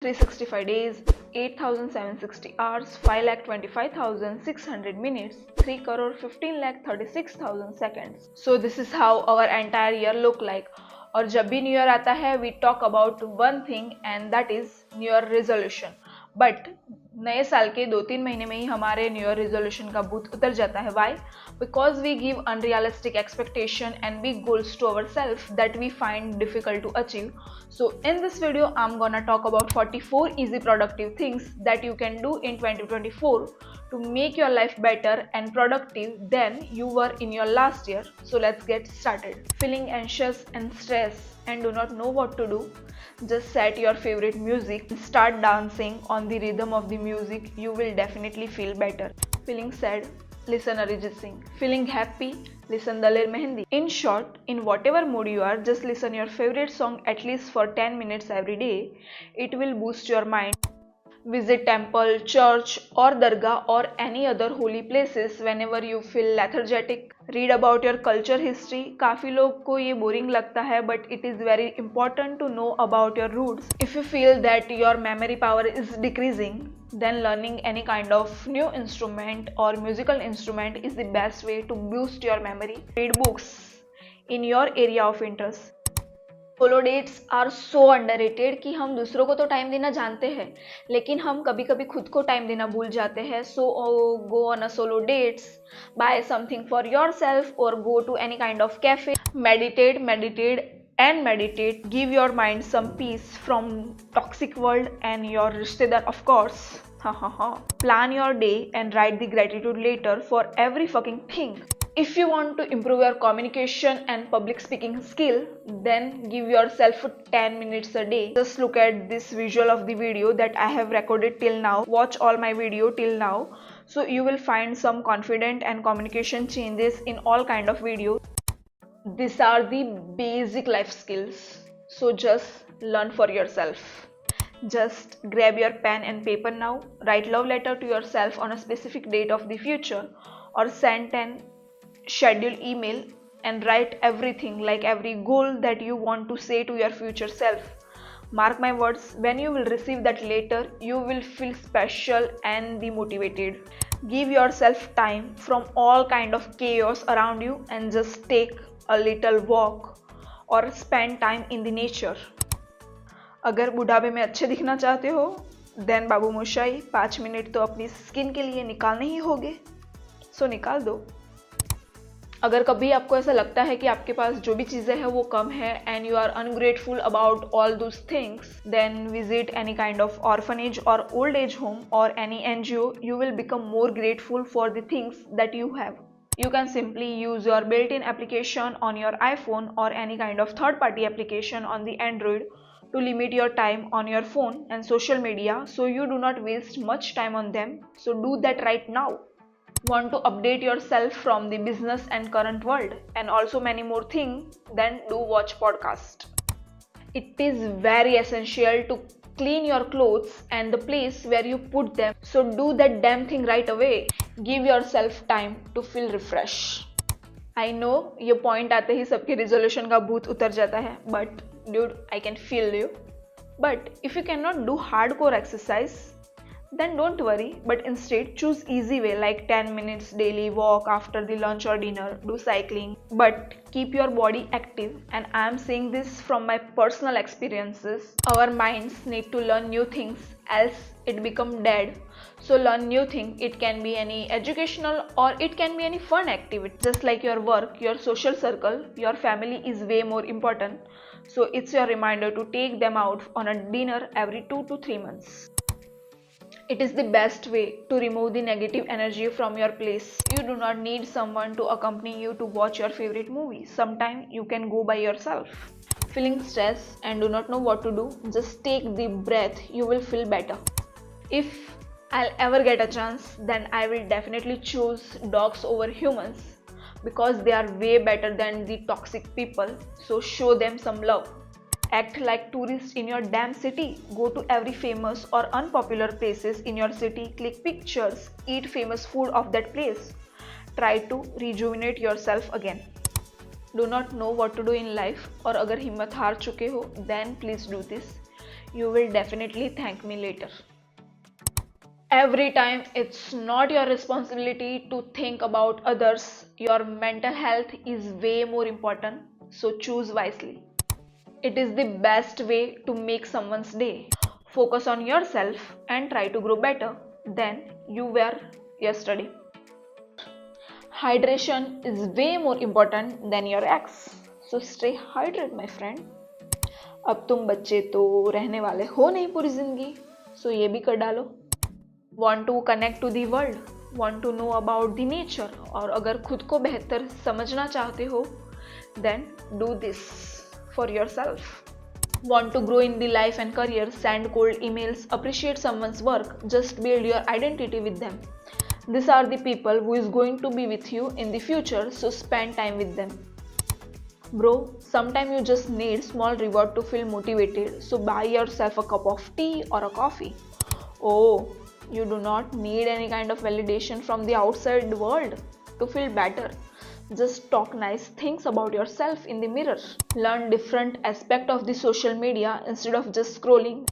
365 days, 8,760 hours, 5,25,600 minutes, 3 crore 15,36,000 seconds. So this is how our entire year look like. और जब भी new year आता है we talk about one thing and that is new year resolution. But नए साल के 2-3 महीने में ही हमारे न्यू ईयर रिजोल्यूशन का भूत उतर जाता है. Why? Because we give unrealistic expectation and big goals to our self that we find difficult to achieve. So in this video I'm gonna talk about 44 easy productive things that you can do in 2024 to make your life better and productive than you were in your last year. So let's get started. Feeling anxious and stressed and do not know what to do? Just set your favorite music, start dancing on the rhythm of the music. You will definitely feel better. Feeling sad? Listen Arijit Singh. Feeling happy? Listen Daler Mehendi. In short, in whatever mood you are, just listen your favorite song at least for 10 minutes every day. It will boost your mind. Visit temple, church or dargah or any other holy places whenever you feel lethargic. Read about your culture history. काफ़ी लोग को ये boring लगता है but it is very important to know about your roots. If you feel that your memory power is decreasing, then learning any kind of new instrument or musical instrument is the best way to boost your memory. Read books in your area of interest. Solo dates are so underrated कि हम दूसरों को तो time देना जानते हैं लेकिन हम कभी कभी खुद को टाइम देना भूल जाते हैं. So go on a solo dates, buy something for yourself और go to any kind of cafe. meditate, give your mind some peace from toxic world and your rishtedar of course. Plan your day and write the gratitude letter for every fucking thing. If you want to improve your communication and public speaking skill, then give yourself 10 minutes a day. Just look at this visual of the video that I have recorded till now. Watch all my video till now. So you will find some confident and communication changes in all kind of videos. These are the basic life skills. So just learn for yourself. Just grab your pen and paper now. Write love letter to yourself on a specific date of the future or send an scheduled email and write everything like every goal that you want to say to your future self. Mark my words, when you will receive that letter, you will feel special and demotivated. Give yourself time from all kind of chaos around you and just take a little walk or spend time in the nature. अगर बुढ़ापे में अच्छे दिखना चाहते हो then बाबू Moshai 5 minute तो अपनी skin के लिए निकालने ही होंगे. सो निकाल दो. अगर कभी आपको ऐसा लगता है कि आपके पास जो भी चीज़ें हैं वो कम है and you are ungrateful about all those things, then visit any kind of orphanage और ओल्ड एज होम और any NGO. You will become more grateful for the things that you have. You can simply use your built-in application on your iPhone or any kind of third-party application on the Android to limit your time on your phone and social media so you do not waste much time on them. So do that right now. Want to update yourself from the business and current world and also many more things, then do watch podcast. It is very essential to clean your clothes and the place where you put them. So do that damn thing right away. Give yourself time to feel refresh. I know ये point आते ही सबके resolution का भूत उतर जाता है but dude I can feel you. But if you cannot do hardcore exercise, then don't worry, but instead choose easy way like 10 minutes daily walk after the lunch or dinner, do cycling, but keep your body active. And I am saying this from my personal experiences. Our minds need to learn new things else it become dead. So learn new thing. It can be any educational or it can be any fun activity. Just like your work, your social circle, your family is way more important. So it's your reminder to take them out on a dinner every 2 to 3 months. It is the best way to remove the negative energy from your place. You do not need someone to accompany you to watch your favorite movie. Sometimes you can go by yourself. Feeling stressed and do not know what to do? Just take deep breath. You will feel better. If I'll ever get a chance, then I will definitely choose dogs over humans because they are way better than the toxic people. So show them some love. Act like tourists in your damn city. Go to every famous or unpopular places in your city. Click pictures. Eat famous food of that place. Try to rejuvenate yourself again. Do not know what to do in life और अगर हिम्मत हार चुके हो then please do this. You will definitely thank me later. Every time, it's not your responsibility to think about others. Your mental health is way more important, so choose wisely. It is the best way to make someone's day. Focus on yourself and try to grow better than you were yesterday. Hydration is way more important than your ex. So stay hydrated, my friend. अब तुम बच्चे तो रहने वाले हो नहीं पूरी जिंदगी, सो ये भी कर डालो. Want to connect to the world, want to know about the nature, और अगर खुद को बेहतर समझना चाहते हो, then do this for yourself. Want to grow in the life and career, send cold emails, appreciate someone's work, just build your identity with them. These are the people who is going to be with you in the future, so spend time with them. Bro, sometimes you just need small reward to feel motivated, so buy yourself a cup of tea or a coffee. Oh, you do not need any kind of validation from the outside world to feel better. Just talk nice things about yourself in the mirror. Learn different aspects of the social media instead of just scrolling.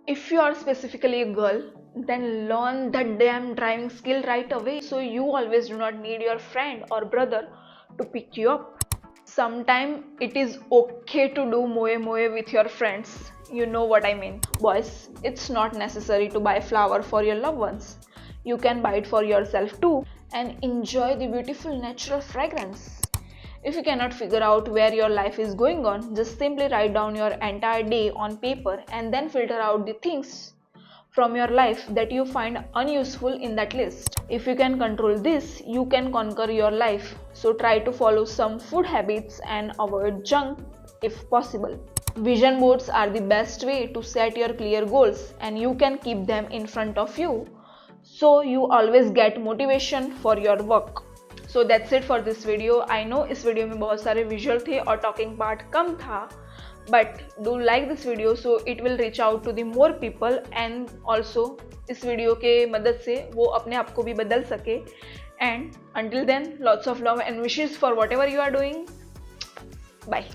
If you are specifically a girl, then learn the damn driving skill right away, so you always do not need your friend or brother to pick you up. Sometimes it is okay to do moe moe with your friends. You know what I mean. Boys, it's not necessary to buy flower for your loved ones. You can buy it for yourself too and enjoy the beautiful natural fragrance. If you cannot figure out where your life is going on, just simply write down your entire day on paper and then filter out the things from your life that you find unuseful in that list. If you can control this, you can conquer your life. So try to follow some food habits and avoid junk if possible. Vision boards are the best way to set your clear goals and you can keep them in front of you so you always get motivation for your work. So that's it for this video. I know इस video में बहुत सारे visual थे और talking part कम था, but do like this video so it will reach out to the more people and also इस video के मदद से वो अपने आप को भी बदल सके. And until then, lots of love and wishes for whatever you are doing. Bye.